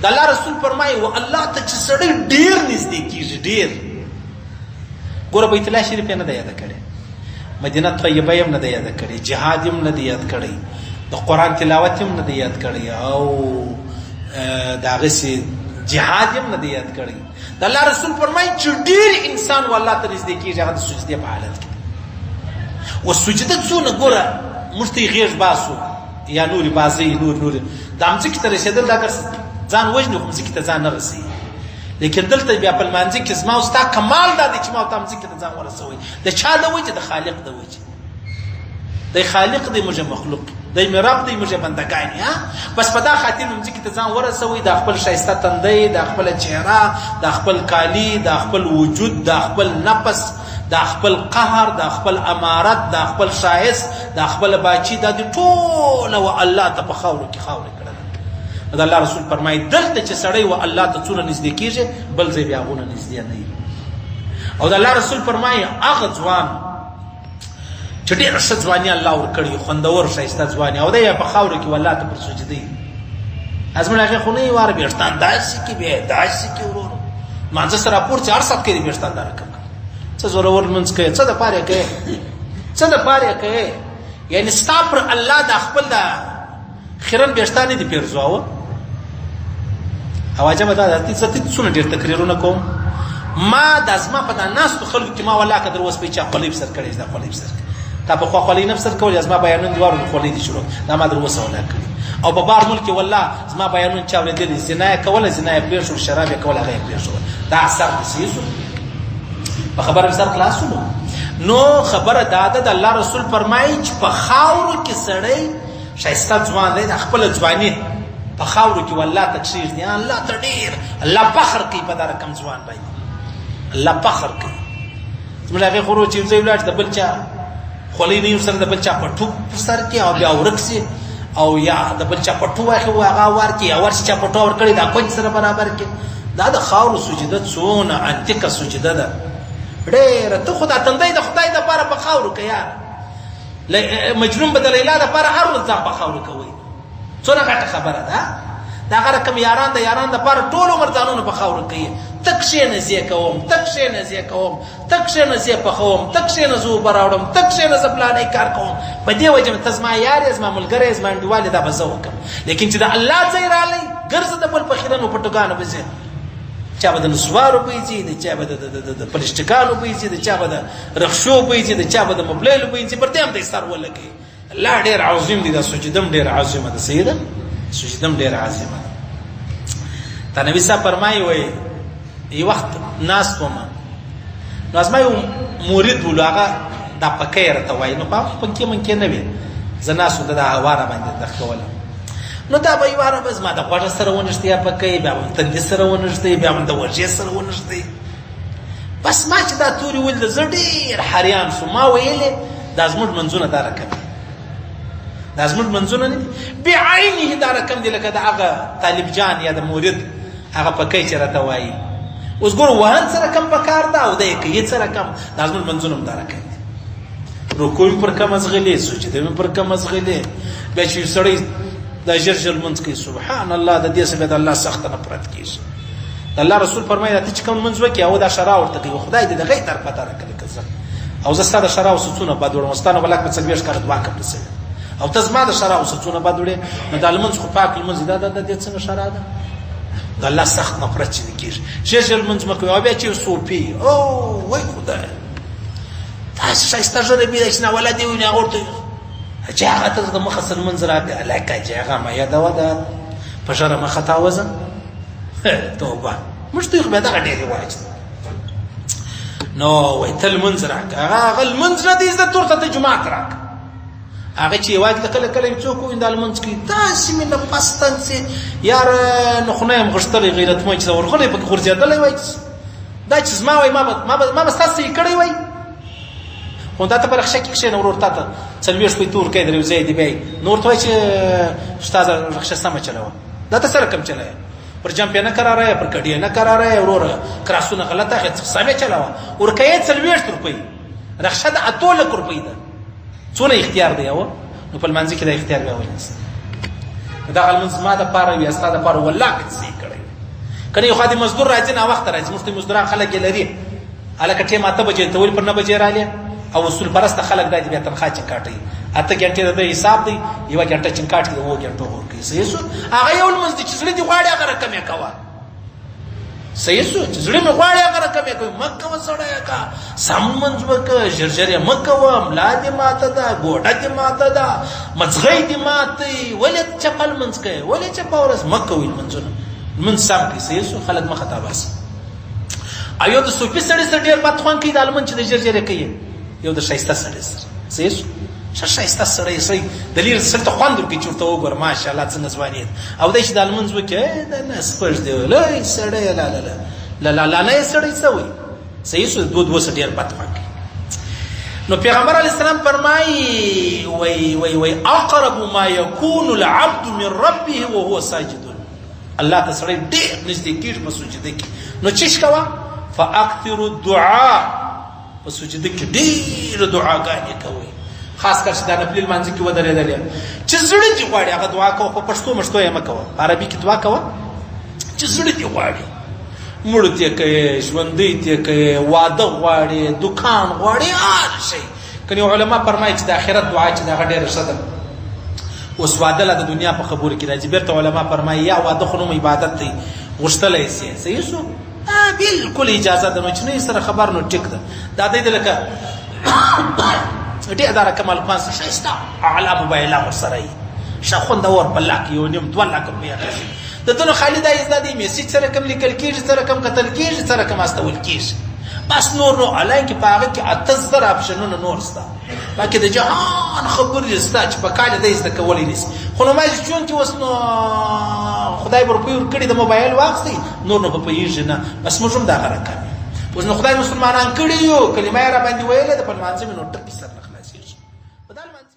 د الله رسول فرمایي و الله ته چې سړی ډېر نږدې کېږي ډېر ګوره بیت الله شریف یې نه ده یاده کړې مدینه طیبه یې هم نه ده یاده کړې جهاد یې هم نه ده یاد کړی د قرآن تلاوت هم نه ده یاد کړی او د هغسې جهاد هم نه ده یاد کړی د الله رسول فرمایي چې ډېر انسان و الله ته نږدې کېږي هغه د سجدې په حالت کې و سجده څونه ګوره موږ ته یې غېږ باسو یا نورې بازۍ نورې دا مځکې ته رسېدل دا ځان وژني خو مځکې ته ځان نه رسوي لیکن دلته بیا په لمانځه کې زما او ستا کمال دا دی چې ما ورته مځکې ته ځان ورسوئ د چا د وجې د خالق د وجې دی خالق دی موږ مخلوق دی مې رب دی موږ بندګان ها بس په دا خاطر مځکې ته ځان ورسوئ د خپل ښایسته تندی د خپله چهره د خپل کالي د خپل وجود د خپل نفس د خپل قهر د خپل امارت د خپل ښایست د خپل باچي دا د ټوله و الله ته په خاورو کې خاورې کړله د الله رسول فرمایي دلته چې سړی و الله ته څونه نږدې کېږي بل ځای بیا هغونه نږدې نه وي او د الله رسول فرمایي هغه ځوان چې ډېره ښه ځواني الله ورکړي خوندور ښایسته ځواني او دی یې په خاورو کې والله ته پر سجدې ازمن هغې خو نه یې واره ویښتان داسې کې بیا داسې کې ورورو مانځه سره راپورځي هر ساعت کې دې ویښتان دا رقم څه زورور لمونځ کوې څه دپاره یې کوې څه دپاره یې کوې یعنې ستا پر الله دا خپل د خیرن ویښتان یې دې پېرزواوه او عجبه دا ده زه څونه ډېر تقریرونه کوم ما دا زما په دا ناستو خلکو کې ما والله که در اوس به یې چا خولۍ په سر کړې دا خولۍ په سر کړې تا په خوا خولۍ نه په سر کولې زما بیانونه دې واورېدل خولۍ دې شروع دا ما در اوسه ولا کړي او په بار ملک کې والله زما بیانونه چا اورېدلي زنا یې کوله زنا یې پرېښول شراب یې کول هغه یې پرېښول دا اثر داسې شو په خبره مې سر خلاص شولو نو خبره دا ده د الله رسول فرمایي چې په خاورو کې سړی ښایسته ځوان دی د خپله ځواني په خاورو کې والله ته کښېږدي الله ته ډېر الله فخر کوي په دا رقم ځوان باندې الله فخر کوي زموږ هغې خو ورو چې یو ځای ولاړ د بل چا خولۍ نه یو سره د بل چا پټو په سر کې او بیا ورک سي او یا د بل چا پټو واخلي هغه ورکړي یا ورشي چا پټو ورکړي دا کونج سره برابر کړي دا د خاورو سجده څونه انتیکه سجده ده ډېره ته خو دا تندی د خدای دپاره په خاورو که یاره مجنون به د لیلا دپاره هر ورځ ځان په خاورو کوئ څونه غټه خبره ده دا هغه رقم یاران د یاران دپاره ټول عمر ځانونه په خاورو کوي ته کښېنه زه یې کوم ته کښېنه زه یې کوم ته کښېنه زه یې پخوم ته کښېنه زه اوبه راوړم ته کښېنه زه فلانی کار کوم په دې وجه ته زما یار یې زما ملګری یې زما انډیوال یې دا به زه وکړم لیکن چې د الله ځای رالی ګرځه د بل په خیرنو پټوګانو به ځې چا به د نسوارو بوی ځي د چا به د پلسټکانو بوی ځي د چا به د رخشو بوی ځي د چا به د موبایلو بوی ځي پر دې هم ته یې سر ولګوي الله ډېر عظیم دی دا سجده هم ډېره عظیمه ده صحیح ده سجده هم ډېره عظیمه ده تا نبي صاحب فرمایي وایي یو وخت ناست وم نو زما یو مرید بولو هغه دا پکۍ راته وایي نو په پنکې منکې نه وي زه ناست وم د هوا را باندې دغ کوله نو دا به یوه به زما د غوږه سره ونښتې یا پکۍ بیا به تندي سره ونښتې بیا به د ورژې سره ونښتې بس ما چې دا تورې ولیده زه ډېر حیران شوم ما ویلې دا زموږ منځونه دا رقم دي دا زموږ منځونه نه دي بعینه دا رقم دي لکه د هغه طالب جان یا د مرید هغه پکۍ چې راته وایي اوس ګوره وهن څه رقم پکار ده او د یې څه رقم دا زموږ منځونه هم دا رقم دي رکوع مې پر کم ازغلې سجده مې پر کم ازغلې بیا چې یو سړی دا ژر ژر لمونځ کوي سبحان الله د دې څخه بیا د الله سخته نفرت کېږي د الله رسول فرمایي ته چې کوم لمونځ وکړي او دا شرا ورته کوي خدای دې د هغې طرفه تا راکړي که زه او زه ستا د شرا او سڅونه بد وړم ستا نه به لک په 40 کاله دعا کوم رسوي او ته زما د شرا او سڅونه بد وړې نو دا لمونځ خو پاک لمونځ دا د دې څنګه شرا ده د الله سخت نفرت چې کېږي ژر ژر لمونځ مه کوي او بیا چې صوفي او وای خدای تاسو ښایسته ژبه بې چې نه ولدې وي نه هغه ورته چې هغه ته د مخه سره لمونځ راکړه لکه چې هغه ما یادوه ده په ژره مخه تاوزه توبه موږ ته خو بیا دغه ډېرې واجب نو وایي ته لمونځ راکړه هغه لمونځ نه دی زده تورته ته جومات راکړه هغه چې یوازې د کله کله څوک ووایي دا لمونځ کوي داسې مې نه پس تنګ سي یاره نخونه یم غښتلی غیرتمن چې ورغلی پکې غورځېدلی وایي دا چې زما وایي ما به ستا صحیح کړی وایي خو دا ته په رخصه کې کښېنه ورور تا ته 40 پیسې ورکوي در یو ځای دی بیا نو ورته وایي چې استاده رخصه سمه چلوه دا ته څه رقم چلوه پر جمپ یې نه کراره یې پر کډې نه کراره یې وروره کراسونه غلطه اخې سمې چلوه ورکوي 40 روپۍ رخصه د 8 لک روپۍ ده څونه اختیار دی نو په لمانځه کې دا اختیار بیا ونیسه دا لمونځ ما د پاره وي ستا د پاره والله که صحیح کړی کنه یو خادم مزدور راځي نه وخت راځي موږ ته مزدوران خلک یې لري هلکه ټیم 8 بجې ته ولې پر 9 بجې رالی او اصول پرسته خلک راځي بیا تنخواه چنکاټوي 8 घन्टे د حساب دی 1 घन्टा چنکاټ دی 2 घन्टा ورکوي صحیح شو هغه یو لمونځ دی چې زړه دې غواړي هغه رقم یې کوه صحیح شو چې زړه مې غواړي هغه رقم یې کوي مه کوه سړی کا سم لمونځ وکړه ژر یې مه کوه ملا دې ماته ده ګوډه دې ماته ده مځغی دې ماته ولې چپه لمونځ کوې ولې چپه ورځ مه کوئ لمونځونه لمونځ سم کړي صحیح شو خلک مه خطا باسي او یو د صوفي سړي سره ډېر بد خوند کوي دا لمونځ چې د ژر یې کوي یو د ښایسته سړي سره صحیح شو ښایسته سړی دلیل سره ته خوند ورکوي چې ورته وګوره ماشاءالله څنګه ځواني او دی چې دا لمونځ وکړي دا نه سپږ دی لوی سړی لا نه سړی څه وایي صحیح شو دوه سره ډېر بد خوند کوي نو پیغمبر علیه السلام فرمایي وی اقرب ما یکون العبد من ربه وهو ساجد الله ته سړی ډېر نږدې کېږي په سجده کې نو چیش کوه فاکثر الدعاء په سجده کې ډېره دعاګانې کوئ خاص کر چې دا نفلي لمانځه کې ودرېدلې چې زړه دې غواړي هغه دعا کوه په پښتو مشتو یې مه کوه عربي کې دعا کوه چې زړه دې غواړي مړه دې کوې ژوندی دې کوې واده غواړي دکان غواړي هر شی کنې علما فرمایي چې د آخرت دعا چې د هغه ډېره ښه ده اوس واده لا د دنیا په خبرو کې راځي بیرته علما فرمایي یا واده خو نوم عبادت دی غوښتلی سي صحیح شو بالکل اجازه ده نو چې نه سره خبر نو ټیک ده دا دی لکه ډېر دا رقم الفاظ ښایسته اعلی موبایله ورسره وي ښه خوندور په لاک یو نیم 2 لاکه روپۍ اخلي د ده نو خالي دا زده دی میسج سره کم لیکل کېږي سره کم کتل کېږي سره کم استول کېږي بس نور نو حالانکې په هغه کې 8000 اپشنونه نور شته باقي د جهان خبرې شته چې په کال دی زده کولی نشي خو نو ما چې چونکې اوس نو خدای به روپۍ ورکړي د موبایل واخیستی نور نو به پوهېږي نه بس موږ هم دغه رقم اوس نو خدای مسلمانان کړي یو کلمه یې را باندې ویلې د په لمانځه مې نو ټکې سر نه خلاصېږي په دا لمانځه